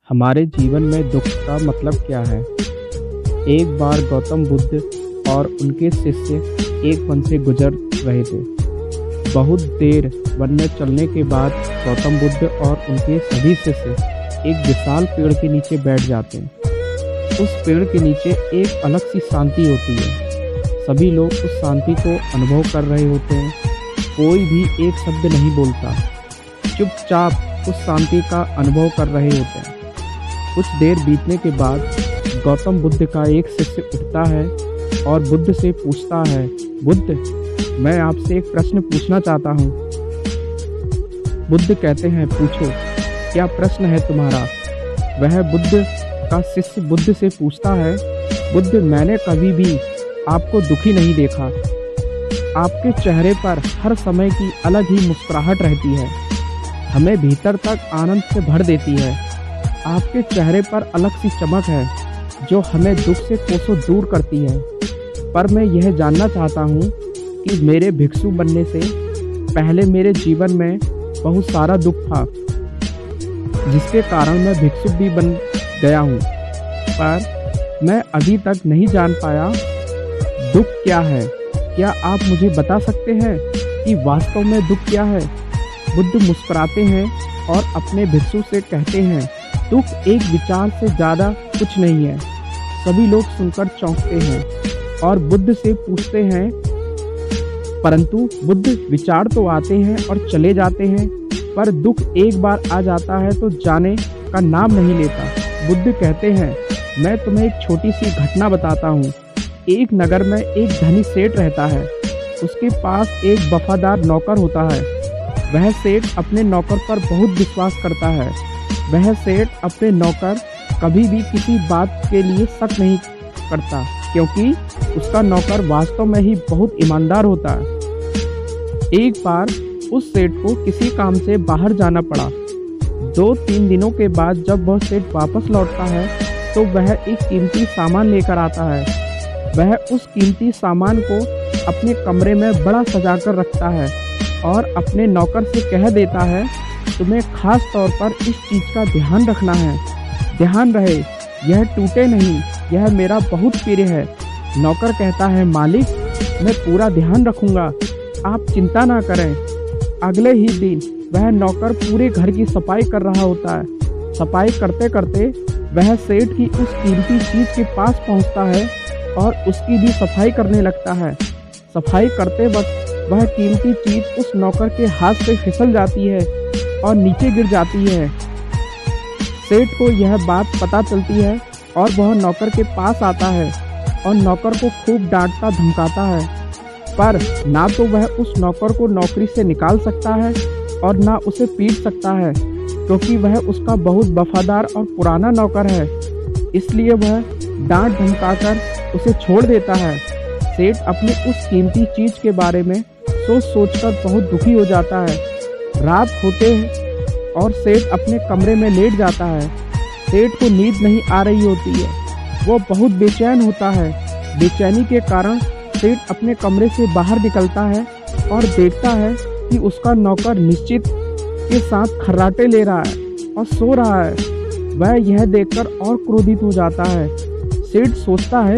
हमारे जीवन में दुख का मतलब क्या है? एक बार गौतम बुद्ध और उनके शिष्य एक वन से गुजर रहे थे। बहुत देर वन में चलने के बाद गौतम बुद्ध और उनके सभी शिष्य एक विशाल पेड़ के नीचे बैठ जाते हैं। उस पेड़ के नीचे एक अलग सी शांति होती है। सभी लोग उस शांति को अनुभव कर रहे होते हैं। कोई भी एक शब्द नहीं बोलता, चुपचाप उस शांति का अनुभव कर रहे होते हैं। कुछ देर बीतने के बाद गौतम बुद्ध का एक शिष्य उठता है और बुद्ध से पूछता है, बुद्ध, मैं आपसे एक प्रश्न पूछना चाहता हूँ। बुद्ध कहते हैं, पूछो, क्या प्रश्न है तुम्हारा? वह बुद्ध का शिष्य बुद्ध से पूछता है, बुद्ध, मैंने कभी भी आपको दुखी नहीं देखा। आपके चेहरे पर हर समय की अलग ही मुस्कुराहट रहती है, हमें भीतर तक आनंद से भर देती है। आपके चेहरे पर अलग सी चमक है जो हमें दुख से कोसों दूर करती है। पर मैं यह जानना चाहता हूँ कि मेरे भिक्षु बनने से पहले मेरे जीवन में बहुत सारा दुख था, जिसके कारण मैं भिक्षुक भी बन गया हूँ। पर मैं अभी तक नहीं जान पाया दुख क्या है। क्या आप मुझे बता सकते हैं कि वास्तव में दुख क्या है? बुद्ध मुस्कुराते हैं और अपने भिक्षु से कहते हैं, दुख एक विचार से ज़्यादा कुछ नहीं है। सभी लोग सुनकर चौंकते हैं और बुद्ध से पूछते हैं, परंतु बुद्ध, विचार तो आते हैं और चले जाते हैं, पर दुख एक बार आ जाता है तो जाने का नाम नहीं लेता। बुद्ध कहते हैं, मैं तुम्हें एक छोटी सी घटना बताता हूँ। एक नगर में एक धनी सेठ रहता है। उसके पास एक वफादार नौकर होता है। वह सेठ अपने नौकर पर बहुत विश्वास करता है। वह सेठ अपने नौकर कभी भी किसी बात के लिए शक नहीं करता, क्योंकि उसका नौकर वास्तव में ही बहुत ईमानदार होता है। एक बार उस सेठ को किसी काम से बाहर जाना पड़ा। 2-3 दिनों के बाद जब वह सेठ वापस लौटता है तो वह एक कीमती सामान लेकर आता है। वह उस कीमती सामान को अपने कमरे में बड़ा सजा कर रखता है और अपने नौकर से कह देता है, तुम्हें खास तौर पर इस चीज़ का ध्यान रखना है। ध्यान रहे, यह टूटे नहीं, यह मेरा बहुत प्रिय है। नौकर कहता है, मालिक, मैं पूरा ध्यान रखूंगा, आप चिंता ना करें। अगले ही दिन वह नौकर पूरे घर की सफाई कर रहा होता है। सफाई करते करते वह सेठ की उस कीमती चीज़ के पास पहुंचता है और उसकी भी सफाई करने लगता है। सफाई करते वक्त वह कीमती चीज़ उस नौकर के हाथ से फिसल जाती है और नीचे गिर जाती है। सेठ को यह बात पता चलती है और वह नौकर के पास आता है और नौकर को खूब डांटता धमकाता है। पर ना तो वह उस नौकर को नौकरी से निकाल सकता है और ना उसे पीट सकता है, क्योंकि वह उसका बहुत वफादार और पुराना नौकर है। इसलिए वह डांट धमकाकर उसे छोड़ देता है। सेठ अपनी उस कीमती चीज़ के बारे में सोचकर बहुत दुखी हो जाता है। रात होते और सेठ अपने कमरे में लेट जाता है। सेठ को नींद नहीं आ रही होती है, वो बहुत बेचैन होता है। बेचैनी के कारण सेठ अपने कमरे से बाहर निकलता है और देखता है कि उसका नौकर निश्चित के साथ खर्राटे ले रहा है और सो रहा है। वह यह देखकर और क्रोधित हो जाता है। सेठ सोचता है,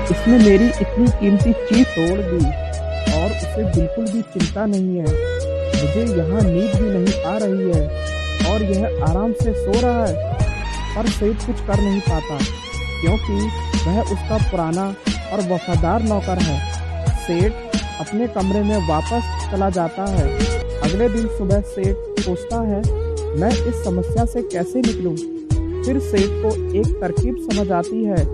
इसने मेरी इतनी कीमती चीज़ तोड़ दी और उसे बिल्कुल भी चिंता नहीं है। मुझे यहाँ नींद भी नहीं आ रही है और यह आराम से सो रहा है। पर सेठ कुछ कर नहीं पाता, क्योंकि वह उसका पुराना और वफादार नौकर है। सेठ अपने कमरे में वापस चला जाता है। अगले दिन सुबह सेठ सोचता है, मैं इस समस्या से कैसे निकलूं? फिर सेठ को एक तरकीब समझ आती है।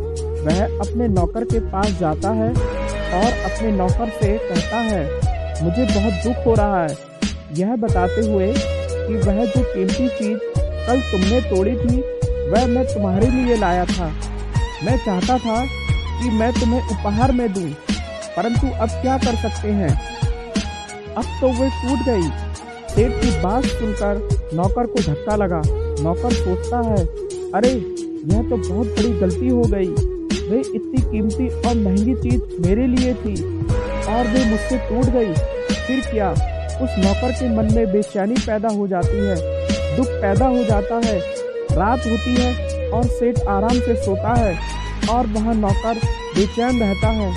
वह अपने नौकर के पास जाता है और अपने नौकर से कहता है, मुझे बहुत दुख हो रहा है, यह बताते हुए कि वह जो कीमती चीज़ कल तुमने तोड़ी थी वह मैं तुम्हारे लिए लाया था। मैं चाहता था कि मैं तुम्हें उपहार में दूं, परंतु अब क्या कर सकते हैं, अब तो वह टूट गई। सेठ की बात सुनकर नौकर को धक्का लगा। नौकर सोचता है, अरे यह तो बहुत बड़ी गलती हो गई। वे इतनी कीमती और महंगी चीज़ मेरे लिए थी और वे मुझसे टूट गई। फिर क्या? उस नौकर के मन में बेचैनी पैदा हो जाती है, दुख पैदा हो जाता है रात होती है और सेठ आराम से सोता है और वह नौकर बेचैन रहता है।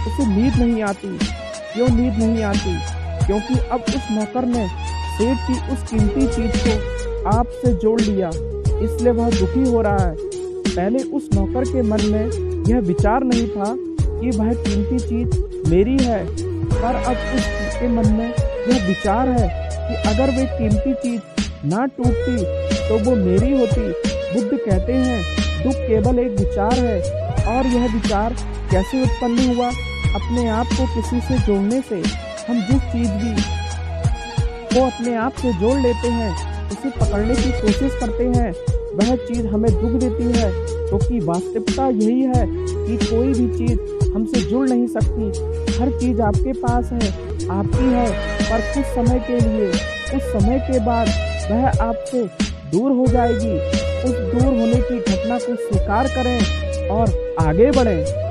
उसे नींद नहीं आती। क्यों नींद नहीं आती? क्योंकि अब उस नौकर ने सेठ की उस कीमती चीज को आपसे जोड़ लिया, इसलिए वह दुखी हो रहा है। पहले उस नौकर के मन में यह विचार नहीं था कि वह कीमती चीज मेरी है, पर अब उसके मन में यह विचार है कि अगर वे कीमती चीज ना टूटती तो वो मेरी होती। बुद्ध कहते हैं दुख केवल एक विचार है, और यह विचार कैसे उत्पन्न हुआ? अपने आप को किसी से जोड़ने से। हम जिस चीज भी को अपने आप से जोड़ लेते हैं, उसे पकड़ने की कोशिश करते हैं, वह चीज हमें दुख देती है, क्योंकि वास्तविकता यही है कि कोई भी चीज हमसे जुड़ नहीं सकती। हर चीज आपके पास है, आपकी है, पर कुछ समय के लिए, कुछ समय के बाद वह आपसे दूर हो जाएगी। उस दूर होने की घटना को स्वीकार करें और आगे बढ़ें।